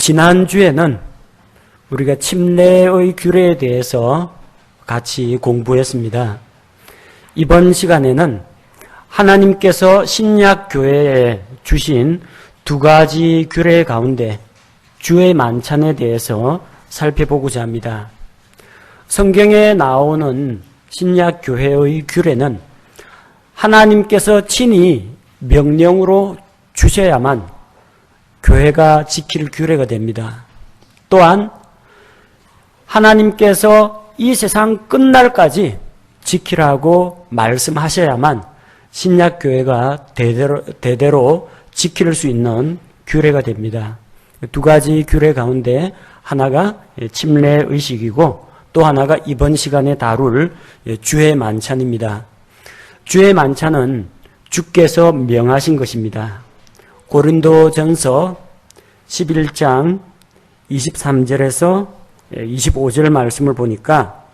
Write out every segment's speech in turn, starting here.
지난주에는 우리가 침례의 규례에 대해서 같이 공부했습니다. 이번 시간에는 하나님께서 신약교회에 주신 두 가지 규례 가운데 주의 만찬에 대해서 살펴보고자 합니다. 성경에 나오는 신약교회의 규례는 하나님께서 친히 명령으로 주셔야만 교회가 지킬 규례가 됩니다. 또한 하나님께서 이 세상 끝날까지 지키라고 말씀하셔야만 신약교회가 대대로 지킬 수 있는 규례가 됩니다. 두 가지 규례 가운데 하나가 침례의식이고 또 하나가 이번 시간에 다룰 주의 만찬입니다. 주의 만찬은 주께서 명하신 것입니다. 고린도전서 11장 23절에서 25절 말씀을 보니까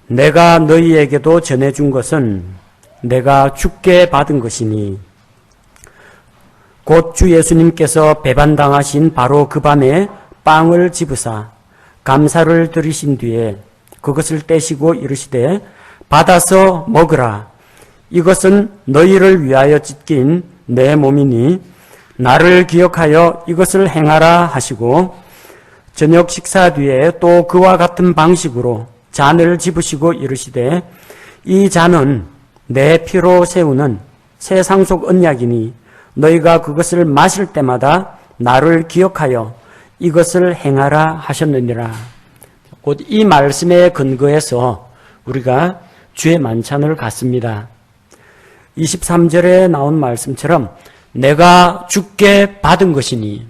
내가 너희에게도 전해준 것은 내가 주께 받은 것이니 곧 주 예수님께서 배반당하신 바로 그 밤에 빵을 집으사 감사를 드리신 뒤에 그것을 떼시고 이르시되 받아서 먹으라. 이것은 너희를 위하여 찢긴 내 몸이니 나를 기억하여 이것을 행하라 하시고 저녁 식사 뒤에 또 그와 같은 방식으로 잔을 집으시고 이르시되 이 잔은 내 피로 세우는 새 상속 언약이니 너희가 그것을 마실 때마다 나를 기억하여 이것을 행하라 하셨느니라. 곧 이 말씀에 근거해서 우리가 주의 만찬을 갖습니다. 23절에 나온 말씀처럼 내가 주께 받은 것이니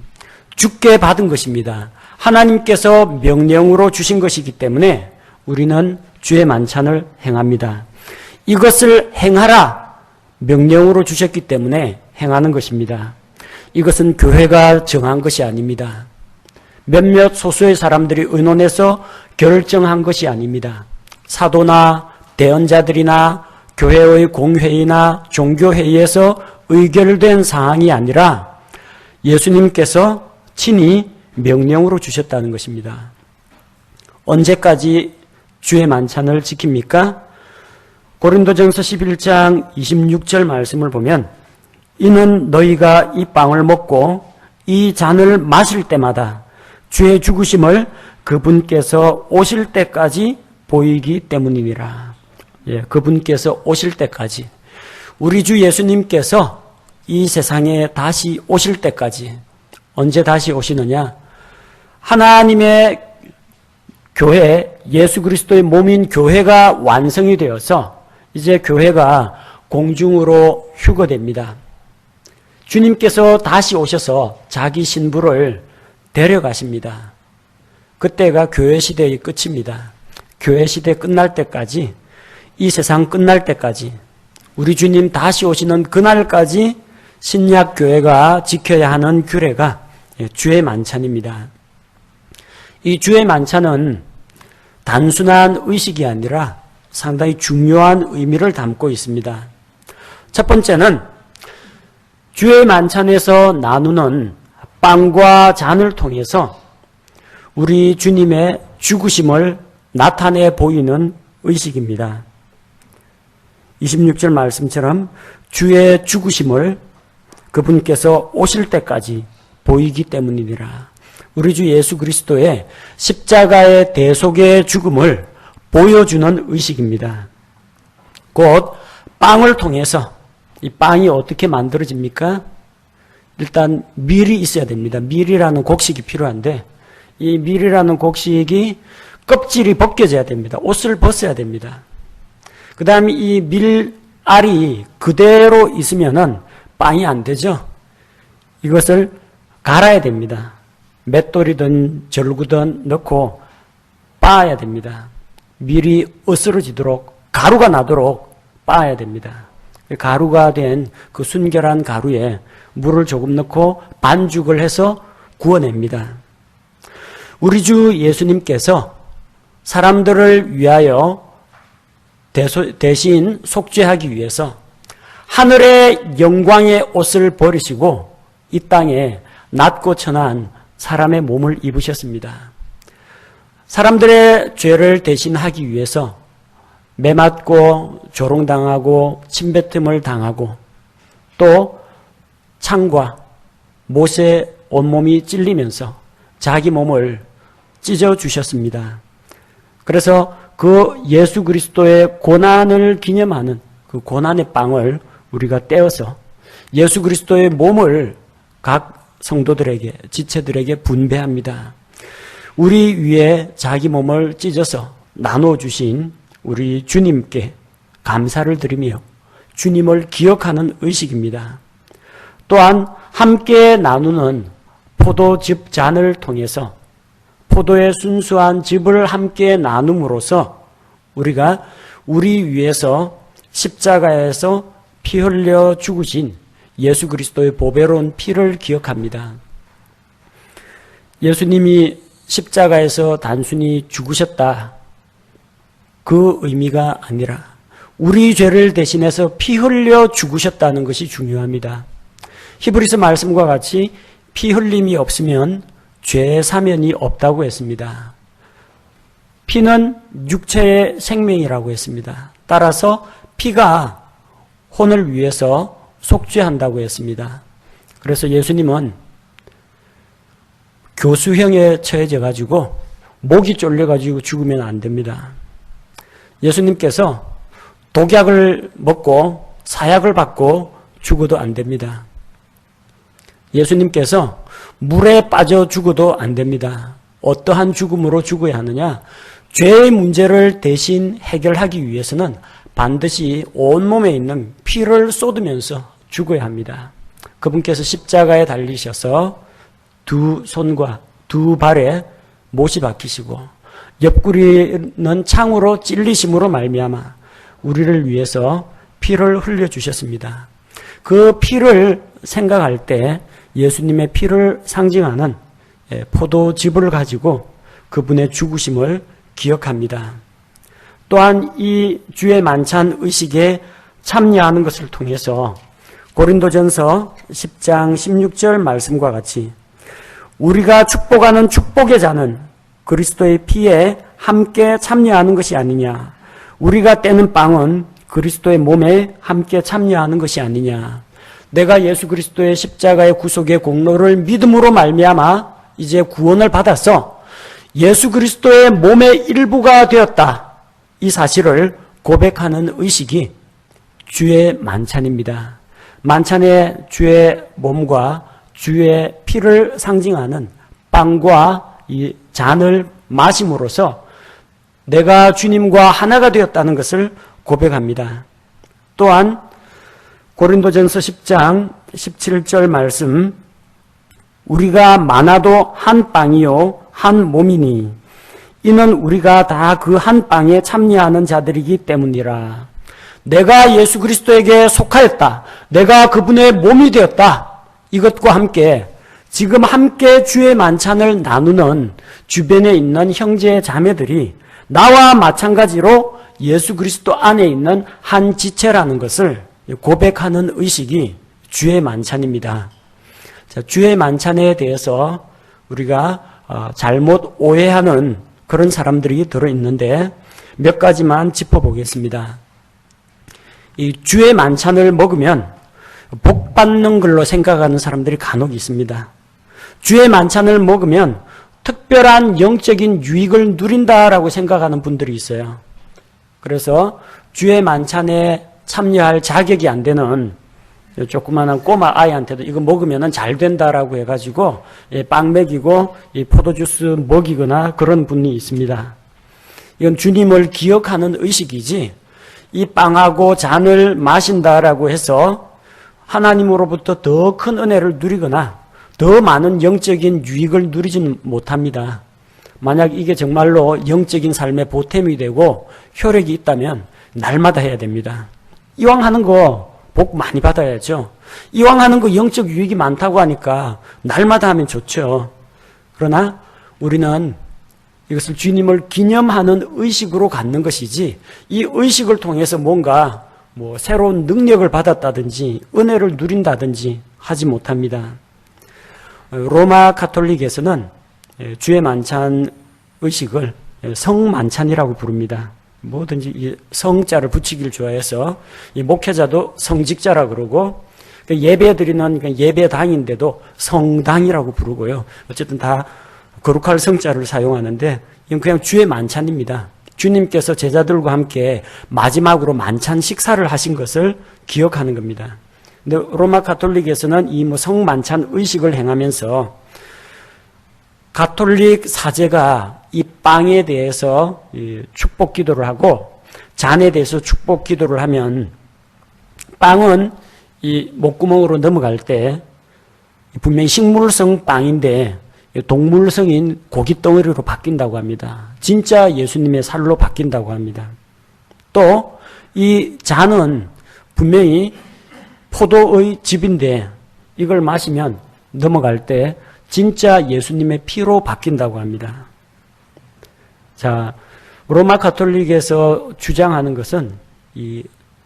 주께 받은 것입니다. 하나님께서 명령으로 주신 것이기 때문에 우리는 주의 만찬을 행합니다. 이것을 행하라 명령으로 주셨기 때문에 행하는 것입니다. 이것은 교회가 정한 것이 아닙니다. 몇몇 소수의 사람들이 의논해서 결정한 것이 아닙니다. 사도나 대언자들이나 교회의 공회의나 종교회의에서 의결된 사항이 아니라 예수님께서 친히 명령으로 주셨다는 것입니다. 언제까지 주의 만찬을 지킵니까? 고린도전서 11장 26절 말씀을 보면 이는 너희가 이 빵을 먹고 이 잔을 마실 때마다 주의 죽으심을 그분께서 오실 때까지 보이기 때문이니라. 그분께서 오실 때까지, 우리 주 예수님께서 이 세상에 다시 오실 때까지. 언제 다시 오시느냐? 하나님의 교회, 예수 그리스도의 몸인 교회가 완성이 되어서 이제 교회가 공중으로 휴거됩니다. 주님께서 다시 오셔서 자기 신부를 데려가십니다. 그때가 교회 시대의 끝입니다. 교회 시대 끝날 때까지, 이 세상 끝날 때까지, 우리 주님 다시 오시는 그날까지 신약 교회가 지켜야 하는 규례가 주의 만찬입니다. 이 주의 만찬은 단순한 의식이 아니라 상당히 중요한 의미를 담고 있습니다. 첫 번째는 주의 만찬에서 나누는 빵과 잔을 통해서 우리 주님의 죽으심을 나타내 보이는 의식입니다. 26절 말씀처럼 주의 죽으심을 그분께서 오실 때까지 보이기 때문이니라. 우리 주 예수 그리스도의 십자가의 대속의 죽음을 보여주는 의식입니다. 곧 빵을 통해서, 이 빵이 어떻게 만들어집니까? 일단 밀이 있어야 됩니다. 밀이라는 곡식이 필요한데 이 밀이라는 곡식이 껍질이 벗겨져야 됩니다. 옷을 벗어야 됩니다. 그 다음에 이 밀알이 그대로 있으면은 빵이 안 되죠. 이것을 갈아야 됩니다. 맷돌이든 절구든 넣고 빻아야 됩니다. 밀이 으스러지도록, 가루가 나도록 빻아야 됩니다. 가루가 된 그 순결한 가루에 물을 조금 넣고 반죽을 해서 구워냅니다. 우리 주 예수님께서 사람들을 위하여 대신 속죄하기 위해서 하늘의 영광의 옷을 버리시고 이 땅에 낮고 천한 사람의 몸을 입으셨습니다. 사람들의 죄를 대신하기 위해서 매맞고 조롱당하고 침뱉음을 당하고 또 창과 못에 온몸이 찔리면서 자기 몸을 찢어주셨습니다. 그래서 그 예수 그리스도의 고난을 기념하는 그 고난의 빵을 우리가 떼어서 예수 그리스도의 몸을 각 성도들에게, 지체들에게 분배합니다. 우리 위에 자기 몸을 찢어서 나눠주신 우리 주님께 감사를 드리며 주님을 기억하는 의식입니다. 또한 함께 나누는 포도즙 잔을 통해서 포도의 순수한 즙을 함께 나눔으로써 우리가 우리 위해서 십자가에서 피 흘려 죽으신 예수 그리스도의 보배로운 피를 기억합니다. 예수님이 십자가에서 단순히 죽으셨다, 그 의미가 아니라 우리 죄를 대신해서 피 흘려 죽으셨다는 것이 중요합니다. 히브리서 말씀과 같이 피 흘림이 없으면 죄의 사면이 없다고 했습니다. 피는 육체의 생명이라고 했습니다. 따라서 피가 혼을 위해서 속죄한다고 했습니다. 그래서 예수님은 교수형에 처해져 가지고 목이 쫄려 가지고 죽으면 안 됩니다. 예수님께서 독약을 먹고 사약을 받고 죽어도 안 됩니다. 예수님께서 물에 빠져 죽어도 안 됩니다. 어떠한 죽음으로 죽어야 하느냐? 죄의 문제를 대신 해결하기 위해서는 반드시 온몸에 있는 피를 쏟으면서 죽어야 합니다. 그분께서 십자가에 달리셔서 두 손과 두 발에 못이 박히시고 옆구리는 창으로 찔리심으로 말미암아 우리를 위해서 피를 흘려주셨습니다. 그 피를 생각할 때 예수님의 피를 상징하는 포도즙을 가지고 그분의 죽으심을 기억합니다. 또한 이 주의 만찬 의식에 참여하는 것을 통해서 고린도전서 10장 16절 말씀과 같이 우리가 축복하는 축복의 잔은 그리스도의 피에 함께 참여하는 것이 아니냐. 우리가 떼는 빵은 그리스도의 몸에 함께 참여하는 것이 아니냐. 내가 예수 그리스도의 십자가의 구속의 공로를 믿음으로 말미암아 이제 구원을 받아서 예수 그리스도의 몸의 일부가 되었다. 이 사실을 고백하는 의식이 주의 만찬입니다. 만찬에 주의 몸과 주의 피를 상징하는 빵과 이 잔을 마심으로써 내가 주님과 하나가 되었다는 것을 고백합니다. 또한 고린도전서 10장 17절 말씀 우리가 많아도 한 빵이요 한 몸이니 이는 우리가 다 그 한 빵에 참여하는 자들이기 때문이라. 내가 예수 그리스도에게 속하였다. 내가 그분의 몸이 되었다. 이것과 함께 지금 함께 주의 만찬을 나누는 주변에 있는 형제 자매들이 나와 마찬가지로 예수 그리스도 안에 있는 한 지체라는 것을 고백하는 의식이 주의 만찬입니다. 자, 주의 만찬에 대해서 우리가 잘못 오해하는 그런 사람들이 들어있는데 몇 가지만 짚어보겠습니다. 이 주의 만찬을 먹으면 복 받는 걸로 생각하는 사람들이 간혹 있습니다. 주의 만찬을 먹으면 특별한 영적인 유익을 누린다라고 생각하는 분들이 있어요. 그래서 주의 만찬에 참여할 자격이 안 되는 조그마한 꼬마 아이한테도 이거 먹으면 잘 된다라고 해가지고 빵 먹이고 포도주스 먹이거나 그런 분이 있습니다. 이건 주님을 기억하는 의식이지 이 빵하고 잔을 마신다라고 해서 하나님으로부터 더 큰 은혜를 누리거나 더 많은 영적인 유익을 누리지는 못합니다. 만약 이게 정말로 영적인 삶의 보탬이 되고 효력이 있다면 날마다 해야 됩니다. 이왕 하는 거 복 많이 받아야죠. 이왕 하는 거 영적 유익이 많다고 하니까 날마다 하면 좋죠. 그러나 우리는 이것을 주님을 기념하는 의식으로 갖는 것이지 이 의식을 통해서 뭔가 새로운 능력을 받았다든지 은혜를 누린다든지 하지 못합니다. 로마 가톨릭에서는 주의 만찬 의식을 성만찬이라고 부릅니다. 뭐든지 이 성자를 붙이길 좋아해서 이 목회자도 성직자라 그러고 예배 드리는 예배당인데도 성당이라고 부르고요. 어쨌든 다 거룩할 성자를 사용하는데 이건 그냥 주의 만찬입니다. 주님께서 제자들과 함께 마지막으로 만찬 식사를 하신 것을 기억하는 겁니다. 근데 로마 가톨릭에서는 이 성만찬 의식을 행하면서 가톨릭 사제가 이 빵에 대해서 축복 기도를 하고 잔에 대해서 축복 기도를 하면 빵은 이 목구멍으로 넘어갈 때 분명히 식물성 빵인데 동물성인 고깃덩어리로 바뀐다고 합니다. 진짜 예수님의 살로 바뀐다고 합니다. 또 이 잔은 분명히 포도의 즙인데 이걸 마시면 넘어갈 때 진짜 예수님의 피로 바뀐다고 합니다. 자, 로마 가톨릭에서 주장하는 것은 이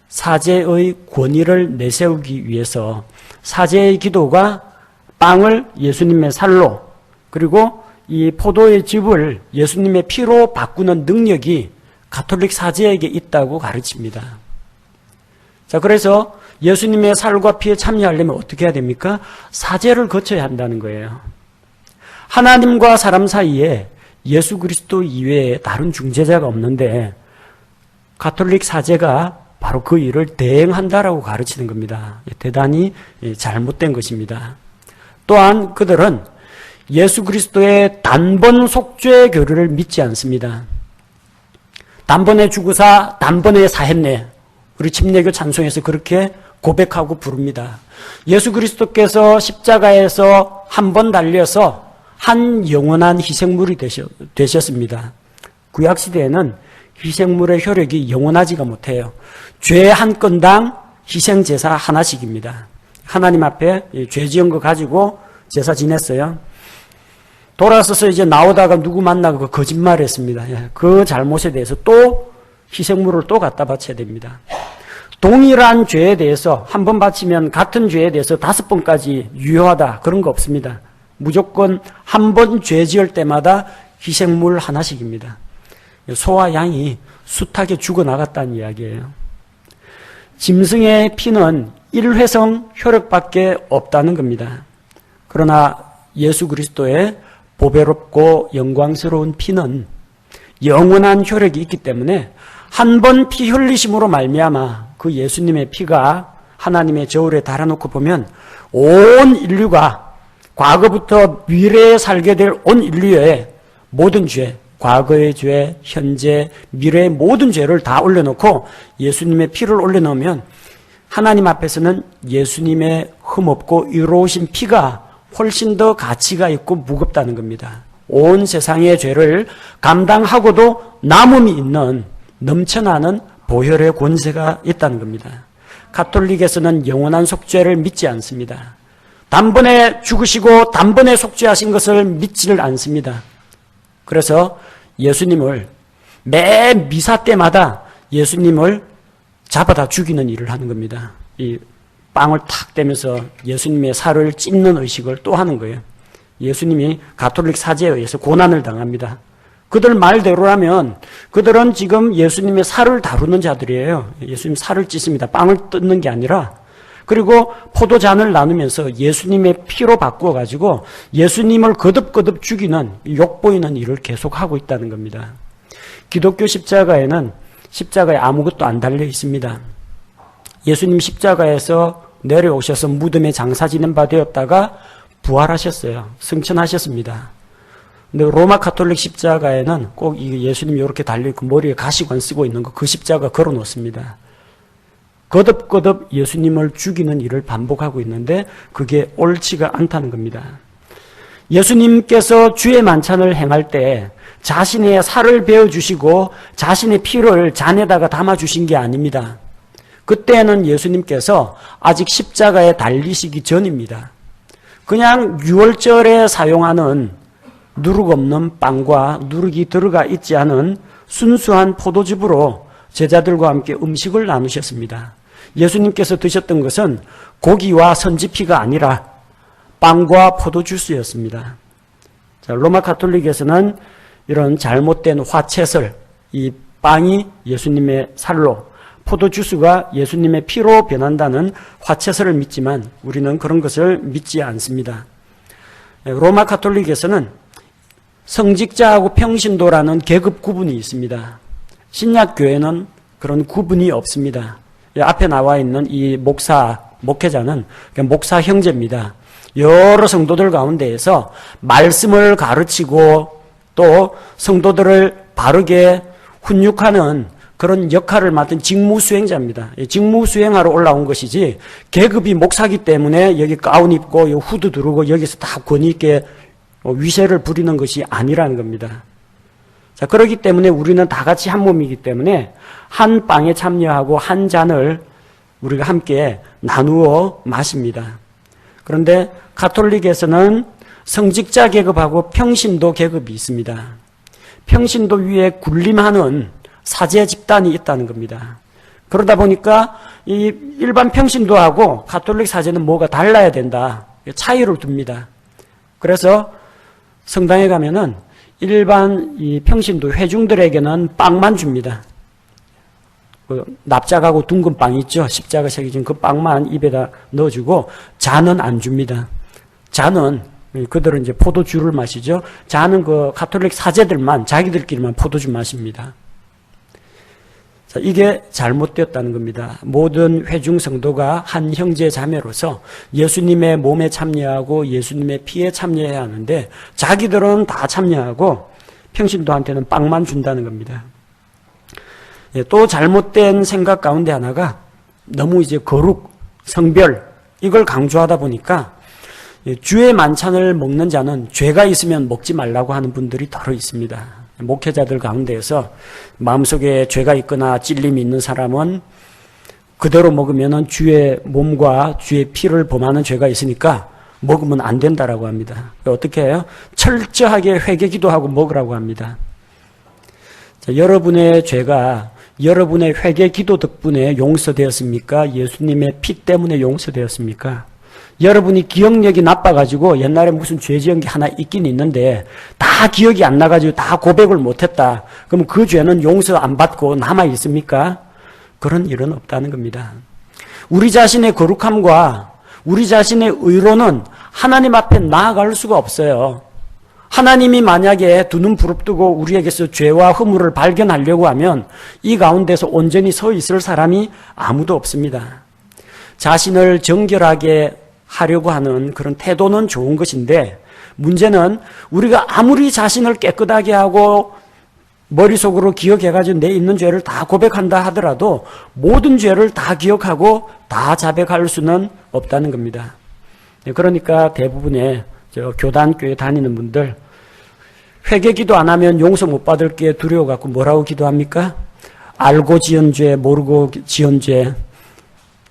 사제의 권위를 내세우기 위해서 사제의 기도가 빵을 예수님의 살로 그리고 이 포도의 즙을 예수님의 피로 바꾸는 능력이 가톨릭 사제에게 있다고 가르칩니다. 자, 그래서 예수님의 살과 피에 참여하려면 어떻게 해야 됩니까? 사제를 거쳐야 한다는 거예요. 하나님과 사람 사이에 예수 그리스도 이외에 다른 중재자가 없는데 가톨릭 사제가 바로 그 일을 대행한다라고 가르치는 겁니다. 대단히 잘못된 것입니다. 또한 그들은 예수 그리스도의 단번 속죄 교리를 믿지 않습니다. 단번에 죽으사 단번에 사했네. 우리 침례교 찬송에서 그렇게 고백하고 부릅니다. 예수 그리스도께서 십자가에서 한 번 달려서 한 영원한 희생물이 되셨습니다. 구약시대에는 희생물의 효력이 영원하지가 못해요. 죄 한 건당 희생제사 하나씩입니다. 하나님 앞에 죄 지은 거 가지고 제사 지냈어요. 돌아서서 이제 나오다가 누구 만나고 거짓말했습니다. 그 잘못에 대해서 또 희생물을 또 갖다 바쳐야 됩니다. 동일한 죄에 대해서 한 번 바치면 같은 죄에 대해서 5번까지 유효하다 그런 거 없습니다. 무조건 한 번 죄 지을 때마다 희생물 하나씩입니다. 소와 양이 숱하게 죽어나갔다는 이야기예요. 짐승의 피는 일회성 효력밖에 없다는 겁니다. 그러나 예수 그리스도의 보배롭고 영광스러운 피는 영원한 효력이 있기 때문에 한 번 피 흘리심으로 말미암아 그 예수님의 피가 하나님의 저울에 달아놓고 보면 온 인류가 과거부터 미래에 살게 될 온 인류의 모든 죄, 과거의 죄, 현재, 미래의 모든 죄를 다 올려놓고 예수님의 피를 올려놓으면 하나님 앞에서는 예수님의 흠없고 의로우신 피가 훨씬 더 가치가 있고 무겁다는 겁니다. 온 세상의 죄를 감당하고도 남음이 있는 넘쳐나는 보혈의 권세가 있다는 겁니다. 가톨릭에서는 영원한 속죄를 믿지 않습니다. 단번에 죽으시고 단번에 속죄하신 것을 믿지를 않습니다. 그래서 예수님을 매 미사 때마다 예수님을 잡아다 죽이는 일을 하는 겁니다. 이 빵을 탁 떼면서 예수님의 살을 찢는 의식을 또 하는 거예요. 예수님이 가톨릭 사제에 의해서 고난을 당합니다. 그들 말대로라면 그들은 지금 예수님의 살을 다루는 자들이에요. 예수님 살을 찢습니다. 빵을 뜯는 게 아니라. 그리고 포도잔을 나누면서 예수님의 피로 바꾸어가지고 예수님을 거듭거듭 죽이는 욕보이는 일을 계속하고 있다는 겁니다. 기독교 십자가에는 십자가에 아무것도 안 달려 있습니다. 예수님 십자가에서 내려오셔서 무덤에 장사 지낸 바 되었다가 부활하셨어요. 승천하셨습니다. 근데 로마 가톨릭 십자가에는 꼭 예수님이 이렇게 달려있고 머리에 가시관 쓰고 있는 거 그 십자가 걸어 놓습니다. 거듭거듭 예수님을 죽이는 일을 반복하고 있는데 그게 옳지가 않다는 겁니다. 예수님께서 주의 만찬을 행할 때 자신의 살을 베어주시고 자신의 피를 잔에다가 담아주신 게 아닙니다. 그때는 예수님께서 아직 십자가에 달리시기 전입니다. 그냥 유월절에 사용하는 누룩 없는 빵과 누룩이 들어가 있지 않은 순수한 포도즙으로 제자들과 함께 음식을 나누셨습니다. 예수님께서 드셨던 것은 고기와 선지피가 아니라 빵과 포도주스였습니다. 자, 로마 가톨릭에서는 이런 잘못된 화채설, 이 빵이 예수님의 살로, 포도주스가 예수님의 피로 변한다는 화채설을 믿지만 우리는 그런 것을 믿지 않습니다. 로마 가톨릭에서는 성직자하고 평신도라는 계급 구분이 있습니다. 신약교회는 그런 구분이 없습니다. 앞에 나와 있는 이 목회자는 목사 형제입니다. 여러 성도들 가운데에서 말씀을 가르치고 또 성도들을 바르게 훈육하는 그런 역할을 맡은 직무수행자입니다. 직무수행하러 올라온 것이지 계급이 목사기 때문에 여기 가운 입고 후드 두르고 여기서 다 권위 있게 위세를 부리는 것이 아니라는 겁니다. 자, 그렇기 때문에 우리는 다 같이 한 몸이기 때문에 한 빵에 참여하고 한 잔을 우리가 함께 나누어 마십니다. 그런데 가톨릭에서는 성직자 계급하고 평신도 계급이 있습니다. 평신도 위에 군림하는 사제 집단이 있다는 겁니다. 그러다 보니까 이 일반 평신도하고 가톨릭 사제는 뭐가 달라야 된다. 차이를 둡니다. 그래서 성당에 가면은 일반 이 평신도 회중들에게는 빵만 줍니다. 그 납작하고 둥근 빵 있죠. 십자가 새겨진 그 빵만 입에다 넣어주고 잔은 안 줍니다. 잔은 그들은 이제 포도주를 마시죠. 잔은 그 가톨릭 사제들만 자기들끼리만 포도주 마십니다. 자, 이게 잘못되었다는 겁니다. 모든 회중 성도가 한 형제 자매로서 예수님의 몸에 참여하고 예수님의 피에 참여해야 하는데 자기들은 다 참여하고 평신도한테는 빵만 준다는 겁니다. 또 잘못된 생각 가운데 하나가 너무 이제 거룩, 성별 이걸 강조하다 보니까 주의 만찬을 먹는 자는 죄가 있으면 먹지 말라고 하는 분들이 더러 있습니다. 목회자들 가운데에서 마음속에 죄가 있거나 찔림이 있는 사람은 그대로 먹으면 주의 몸과 주의 피를 범하는 죄가 있으니까 먹으면 안 된다라고 합니다. 어떻게 해요? 철저하게 회개 기도하고 먹으라고 합니다. 자, 여러분의 죄가 여러분의 회개 기도 덕분에 용서되었습니까? 예수님의 피 때문에 용서되었습니까? 여러분이 기억력이 나빠가지고 옛날에 무슨 죄 지은 게 하나 있긴 있는데 다 기억이 안 나가지고 다 고백을 못했다. 그럼 그 죄는 용서 안 받고 남아있습니까? 그런 일은 없다는 겁니다. 우리 자신의 거룩함과 우리 자신의 의로는 하나님 앞에 나아갈 수가 없어요. 하나님이 만약에 두 눈 부릅뜨고 우리에게서 죄와 허물을 발견하려고 하면 이 가운데서 온전히 서 있을 사람이 아무도 없습니다. 자신을 정결하게 하려고 하는 그런 태도는 좋은 것인데 문제는 우리가 아무리 자신을 깨끗하게 하고 머릿속으로 기억해가지고 내 있는 죄를 다 고백한다 하더라도 모든 죄를 다 기억하고 다 자백할 수는 없다는 겁니다. 그러니까 대부분의 교단교회 다니는 분들 회개 기도 안 하면 용서 못 받을 게 두려워갖고 뭐라고 기도합니까? 알고 지은 죄, 모르고 지은 죄,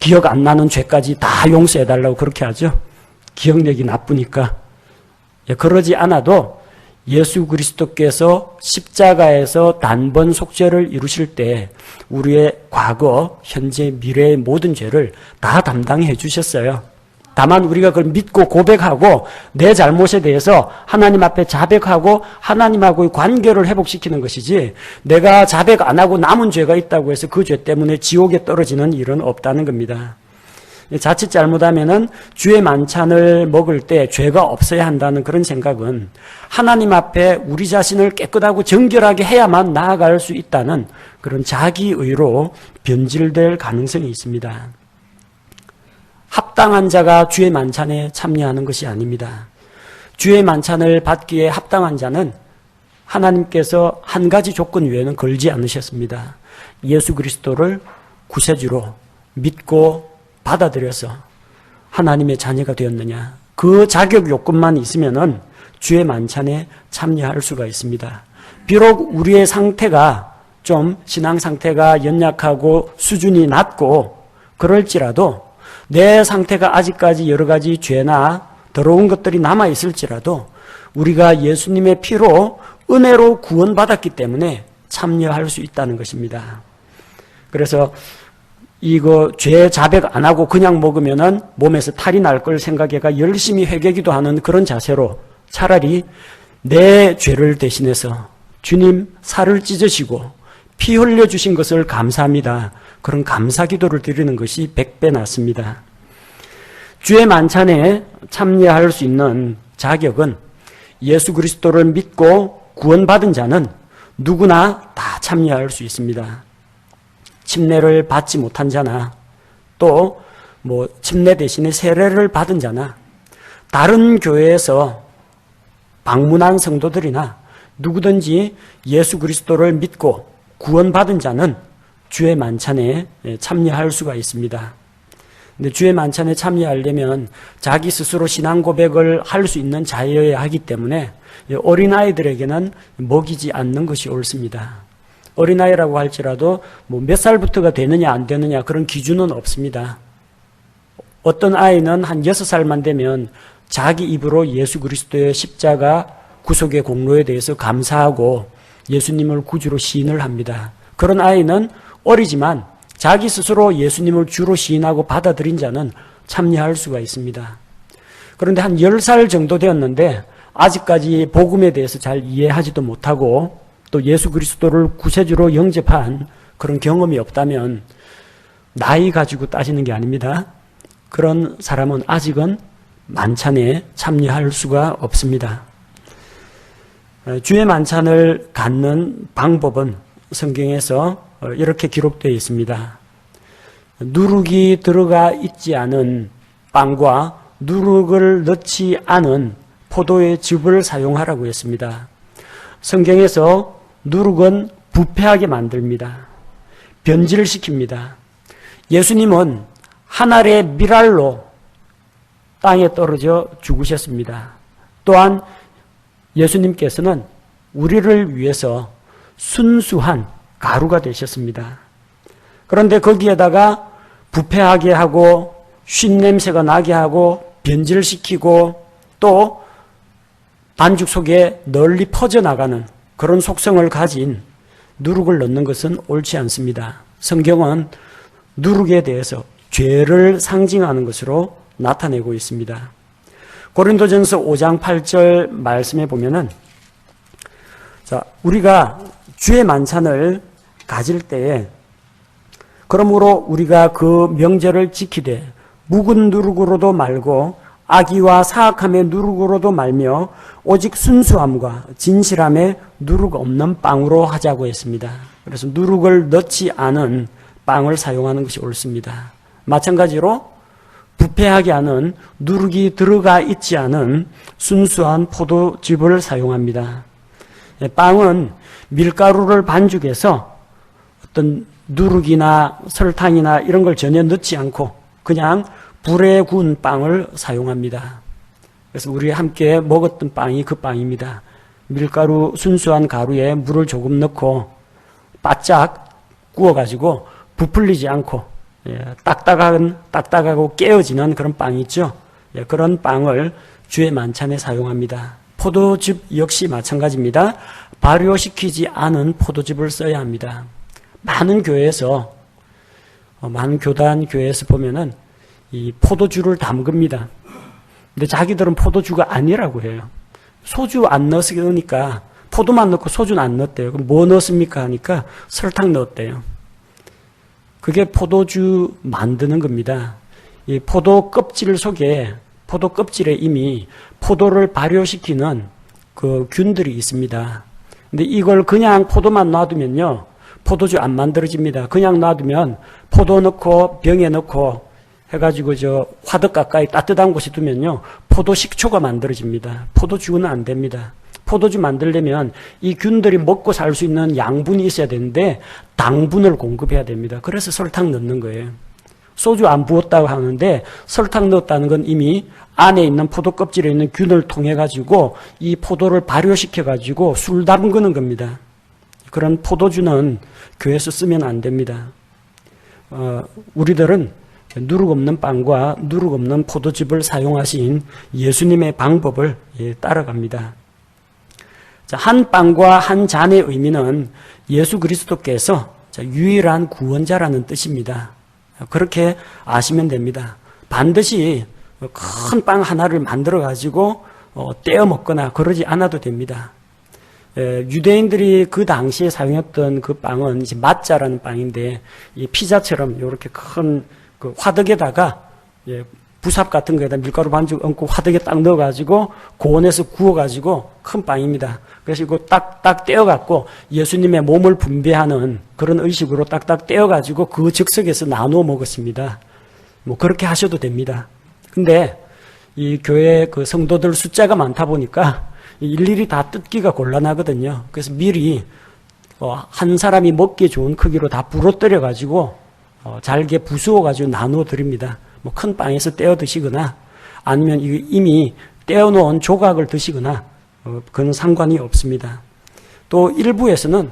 기억 안 나는 죄까지 다 용서해달라고 그렇게 하죠. 기억력이 나쁘니까. 그러지 않아도 예수 그리스도께서 십자가에서 단번 속죄를 이루실 때 우리의 과거, 현재, 미래의 모든 죄를 다 담당해 주셨어요. 다만 우리가 그걸 믿고 고백하고 내 잘못에 대해서 하나님 앞에 자백하고 하나님하고의 관계를 회복시키는 것이지 내가 자백 안 하고 남은 죄가 있다고 해서 그 죄 때문에 지옥에 떨어지는 일은 없다는 겁니다. 자칫 잘못하면은 주의 만찬을 먹을 때 죄가 없어야 한다는 그런 생각은 하나님 앞에 우리 자신을 깨끗하고 정결하게 해야만 나아갈 수 있다는 그런 자기의로 변질될 가능성이 있습니다. 합당한 자가 주의 만찬에 참여하는 것이 아닙니다. 주의 만찬을 받기에 합당한 자는 하나님께서 한 가지 조건 외에는 걸지 않으셨습니다. 예수 그리스도를 구세주로 믿고 받아들여서 하나님의 자녀가 되었느냐. 그 자격 요건만 있으면은 주의 만찬에 참여할 수가 있습니다. 비록 우리의 상태가 좀 신앙 상태가 연약하고 수준이 낮고 그럴지라도 내 상태가 아직까지 여러 가지 죄나 더러운 것들이 남아있을지라도 우리가 예수님의 피로 은혜로 구원받았기 때문에 참여할 수 있다는 것입니다. 그래서 이거 죄 자백 안 하고 그냥 먹으면은 몸에서 탈이 날 걸 생각해가 열심히 회개기도 하는 그런 자세로 차라리 내 죄를 대신해서 주님 살을 찢으시고 피 흘려주신 것을 감사합니다. 그런 감사 기도를 드리는 것이 100배 낫습니다. 주의 만찬에 참여할 수 있는 자격은 예수 그리스도를 믿고 구원받은 자는 누구나 다 참여할 수 있습니다. 침례를 받지 못한 자나 또 침례 대신에 세례를 받은 자나 다른 교회에서 방문한 성도들이나 누구든지 예수 그리스도를 믿고 구원받은 자는 주의 만찬에 참여할 수가 있습니다. 근데 주의 만찬에 참여하려면 자기 스스로 신앙 고백을 할 수 있는 자여야 하기 때문에 어린아이들에게는 먹이지 않는 것이 옳습니다. 어린아이라고 할지라도 몇 살부터가 되느냐 안 되느냐 그런 기준은 없습니다. 어떤 아이는 한 6살만 되면 자기 입으로 예수 그리스도의 십자가 구속의 공로에 대해서 감사하고 예수님을 구주로 시인을 합니다. 그런 아이는 어리지만 자기 스스로 예수님을 주로 시인하고 받아들인 자는 참여할 수가 있습니다. 그런데 한 10살 정도 되었는데 아직까지 복음에 대해서 잘 이해하지도 못하고 또 예수 그리스도를 구세주로 영접한 그런 경험이 없다면 나이 가지고 따지는 게 아닙니다. 그런 사람은 아직은 만찬에 참여할 수가 없습니다. 주의 만찬을 갖는 방법은 성경에서 이렇게 기록되어 있습니다. 누룩이 들어가 있지 않은 빵과 누룩을 넣지 않은 포도의 즙을 사용하라고 했습니다. 성경에서 누룩은 부패하게 만듭니다. 변질시킵니다. 예수님은 한 알의 밀알로 땅에 떨어져 죽으셨습니다. 또한 예수님께서는 우리를 위해서 순수한 가루가 되셨습니다. 그런데 거기에다가 부패하게 하고 쉰냄새가 나게 하고 변질시키고 또 반죽 속에 널리 퍼져나가는 그런 속성을 가진 누룩을 넣는 것은 옳지 않습니다. 성경은 누룩에 대해서 죄를 상징하는 것으로 나타내고 있습니다. 고린도전서 5장 8절 말씀에 보면은 우리가 주의 만찬을 가질 때에 그러므로 우리가 그 명절을 지키되 묵은 누룩으로도 말고 악의와 사악함의 누룩으로도 말며 오직 순수함과 진실함의 누룩 없는 빵으로 하자고 했습니다. 그래서 누룩을 넣지 않은 빵을 사용하는 것이 옳습니다. 마찬가지로 부패하게 하는 누룩이 들어가 있지 않은 순수한 포도즙을 사용합니다. 빵은 밀가루를 반죽해서 어떤 누룩이나 설탕이나 이런 걸 전혀 넣지 않고 그냥 불에 구운 빵을 사용합니다. 그래서 우리 함께 먹었던 빵이 그 빵입니다. 밀가루 순수한 가루에 물을 조금 넣고 바짝 구워가지고 부풀리지 않고 딱딱하고 깨어지는 그런 빵이 있죠. 그런 빵을 주의 만찬에 사용합니다. 포도즙 역시 마찬가지입니다. 발효시키지 않은 포도즙을 써야 합니다. 많은 교회에서 많은 교단 교회에서 보면은 이 포도주를 담급니다. 근데 자기들은 포도주가 아니라고 해요. 소주 안 넣으니까 포도만 넣고 소주는 안 넣었대요. 그럼 뭐 넣었습니까? 하니까 설탕 넣었대요. 그게 포도주 만드는 겁니다. 이 포도 껍질 속에 포도 껍질에 이미 포도를 발효시키는 그 균들이 있습니다. 근데 이걸 그냥 포도만 놔두면요, 포도주 안 만들어집니다. 그냥 놔두면 포도 넣고 병에 넣고 해가지고 화덕 가까이 따뜻한 곳에 두면요, 포도 식초가 만들어집니다. 포도주는 안 됩니다. 포도주 만들려면 이 균들이 먹고 살 수 있는 양분이 있어야 되는데 당분을 공급해야 됩니다. 그래서 설탕 넣는 거예요. 소주 안 부었다고 하는데 설탕 넣었다는 건 이미 안에 있는 포도 껍질에 있는 균을 통해 가지고 이 포도를 발효시켜 가지고 술 담그는 겁니다. 그런 포도주는 교회에서 쓰면 안 됩니다. 우리들은 누룩 없는 빵과 누룩 없는 포도즙을 사용하신 예수님의 방법을 따라갑니다. 한 빵과 한 잔의 의미는 예수 그리스도께서 유일한 구원자라는 뜻입니다. 그렇게 아시면 됩니다. 반드시 큰 빵 하나를 만들어 가지고 떼어 먹거나 그러지 않아도 됩니다. 유대인들이 그 당시에 사용했던 그 빵은 이제 마짜라는 빵인데, 이 피자처럼 이렇게 큰 그 화덕에다가 부삽 같은 거에다 밀가루 반죽 얹고 화덕에 딱 넣어가지고 고온에서 구워가지고 큰 빵입니다. 그래서 이거 딱딱 떼어갖고 예수님의 몸을 분배하는 그런 의식으로 딱딱 떼어가지고 그 즉석에서 나누어 먹었습니다. 뭐 그렇게 하셔도 됩니다. 근데 이 교회 그 성도들 숫자가 많다 보니까 일일이 다 뜯기가 곤란하거든요. 그래서 미리 한 사람이 먹기 좋은 크기로 다 부러뜨려 가지고 잘게 부수어 가지고 나누어 드립니다. 뭐 큰 빵에서 떼어 드시거나 아니면 이미 떼어 놓은 조각을 드시거나 그건 상관이 없습니다. 또 일부에서는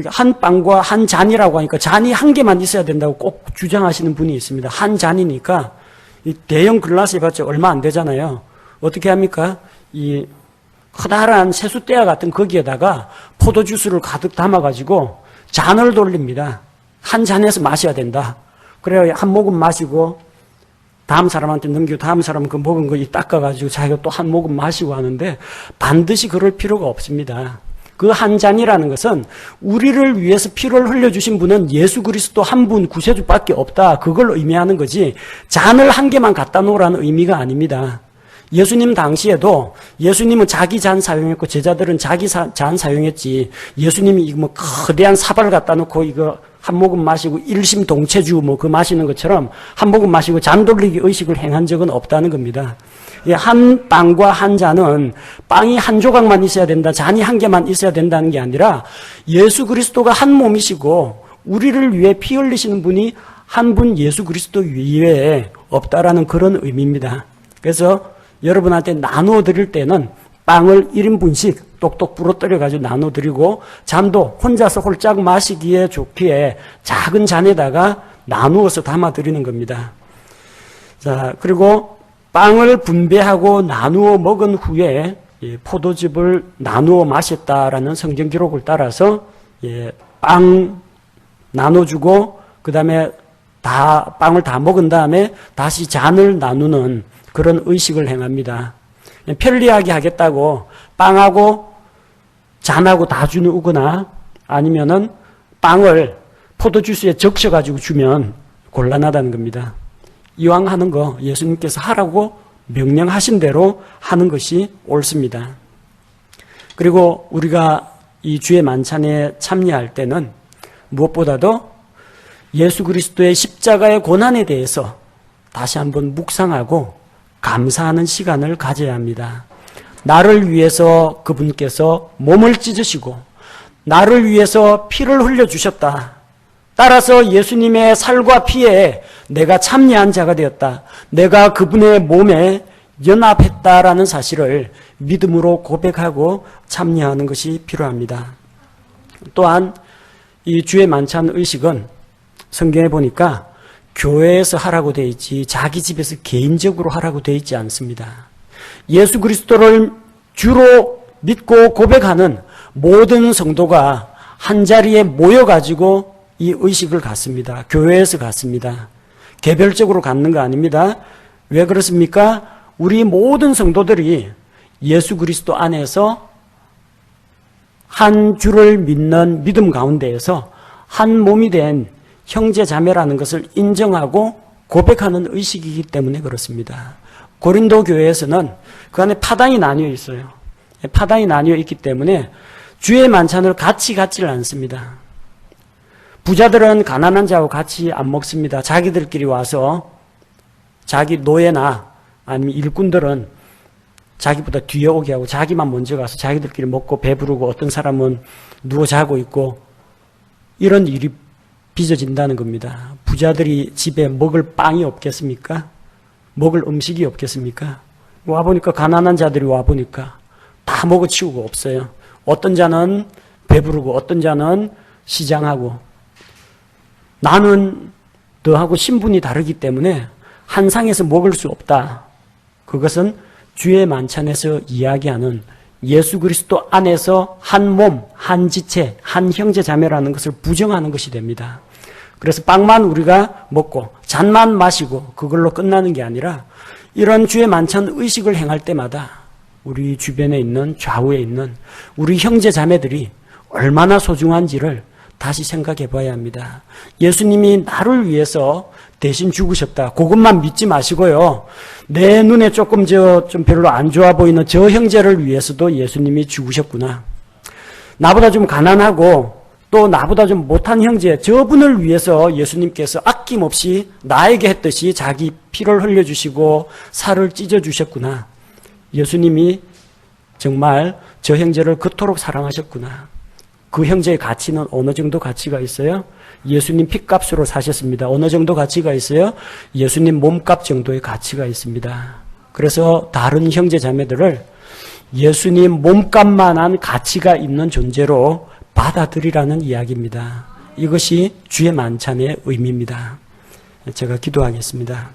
한 빵과 한 잔이라고 하니까 잔이 한 개만 있어야 된다고 꼭 주장하시는 분이 있습니다. 한 잔이니까 이 대형 글라스 해봤자 얼마 안 되잖아요. 어떻게 합니까? 이 커다란 세숫대야 같은 거기에다가 포도주스를 가득 담아가지고 잔을 돌립니다. 한 잔에서 마셔야 된다. 그래야 한 모금 마시고 다음 사람한테 넘기고 다음 사람은 그 먹은 거 닦아가지고 자기가 또 한 모금 마시고 하는데 반드시 그럴 필요가 없습니다. 그 한 잔이라는 것은 우리를 위해서 피를 흘려주신 분은 예수 그리스도 한 분 구세주밖에 없다. 그걸 의미하는 거지 잔을 한 개만 갖다 놓으라는 의미가 아닙니다. 예수님 당시에도 예수님은 자기 잔 사용했고 제자들은 자기 잔 사용했지, 예수님이 뭐 거대한 사발 갖다 놓고 이거 한 모금 마시고 일심동체주 뭐 그 마시는 것처럼 한 모금 마시고 잔 돌리기 의식을 행한 적은 없다는 겁니다. 한 빵과 한 잔은 빵이 한 조각만 있어야 된다, 잔이 한 개만 있어야 된다는 게 아니라 예수 그리스도가 한 몸이시고 우리를 위해 피 흘리시는 분이 한 분 예수 그리스도 이외에 없다라는 그런 의미입니다. 그래서 여러분한테 나누어 드릴 때는 빵을 1인분씩 똑똑 부러뜨려 가지고 나눠 드리고, 잔도 혼자서 홀짝 마시기에 좋기에 작은 잔에다가 나누어서 담아 드리는 겁니다. 자, 그리고 빵을 분배하고 나누어 먹은 후에 포도즙을 나누어 마셨다라는 성경 기록을 따라서 빵 나눠주고 그 다음에 빵을 다 먹은 다음에 다시 잔을 나누는 그런 의식을 행합니다. 편리하게 하겠다고 빵하고 잔하고 다 주거나 아니면은 빵을 포도주스에 적셔가지고 주면 곤란하다는 겁니다. 이왕 하는 거 예수님께서 하라고 명령하신 대로 하는 것이 옳습니다. 그리고 우리가 이 주의 만찬에 참여할 때는 무엇보다도 예수 그리스도의 십자가의 고난에 대해서 다시 한번 묵상하고 감사하는 시간을 가져야 합니다. 나를 위해서 그분께서 몸을 찢으시고 나를 위해서 피를 흘려주셨다. 따라서 예수님의 살과 피에 내가 참여한 자가 되었다. 내가 그분의 몸에 연합했다라는 사실을 믿음으로 고백하고 참여하는 것이 필요합니다. 또한 이 주의 만찬 의식은 성경에 보니까 교회에서 하라고 되어 있지 자기 집에서 개인적으로 하라고 되어 있지 않습니다. 예수 그리스도를 주로 믿고 고백하는 모든 성도가 한자리에 모여가지고 이 의식을 갖습니다. 교회에서 갖습니다. 개별적으로 갖는 거 아닙니다. 왜 그렇습니까? 우리 모든 성도들이 예수 그리스도 안에서 한 주를 믿는 믿음 가운데에서 한 몸이 된 형제 자매라는 것을 인정하고 고백하는 의식이기 때문에 그렇습니다. 고린도 교회에서는 그 안에 파당이 나뉘어 있어요. 파당이 나뉘어 있기 때문에 주의 만찬을 같이 갖지를 않습니다. 부자들은 가난한 자하고 같이 안 먹습니다. 자기들끼리 와서 자기 노예나 아니면 일꾼들은 자기보다 뒤에 오게 하고 자기만 먼저 가서 자기들끼리 먹고 배부르고 어떤 사람은 누워 자고 있고 이런 일이 빚어진다는 겁니다. 부자들이 집에 먹을 빵이 없겠습니까? 먹을 음식이 없겠습니까? 와보니까 가난한 자들이 와보니까 다 먹어치우고 없어요. 어떤 자는 배부르고 어떤 자는 시장하고 나는 너하고 신분이 다르기 때문에 한 상에서 먹을 수 없다. 그것은 주의 만찬에서 이야기하는 예수 그리스도 안에서 한 몸, 한 지체, 한 형제 자매라는 것을 부정하는 것이 됩니다. 그래서 빵만 우리가 먹고 잔만 마시고 그걸로 끝나는 게 아니라 이런 주의 만찬 의식을 행할 때마다 우리 주변에 있는 좌우에 있는 우리 형제 자매들이 얼마나 소중한지를 다시 생각해 봐야 합니다. 예수님이 나를 위해서 대신 죽으셨다. 그것만 믿지 마시고요. 내 눈에 조금 좀 별로 안 좋아 보이는 저 형제를 위해서도 예수님이 죽으셨구나. 나보다 좀 가난하고 또 나보다 좀 못한 형제, 저분을 위해서 예수님께서 아낌없이 나에게 했듯이 자기 피를 흘려주시고 살을 찢어주셨구나. 예수님이 정말 저 형제를 그토록 사랑하셨구나. 그 형제의 가치는 어느 정도 가치가 있어요? 예수님 핏값으로 사셨습니다. 어느 정도 가치가 있어요? 예수님 몸값 정도의 가치가 있습니다. 그래서 다른 형제 자매들을 예수님 몸값만한 가치가 있는 존재로 받아들이라는 이야기입니다. 이것이 주의 만찬의 의미입니다. 제가 기도하겠습니다.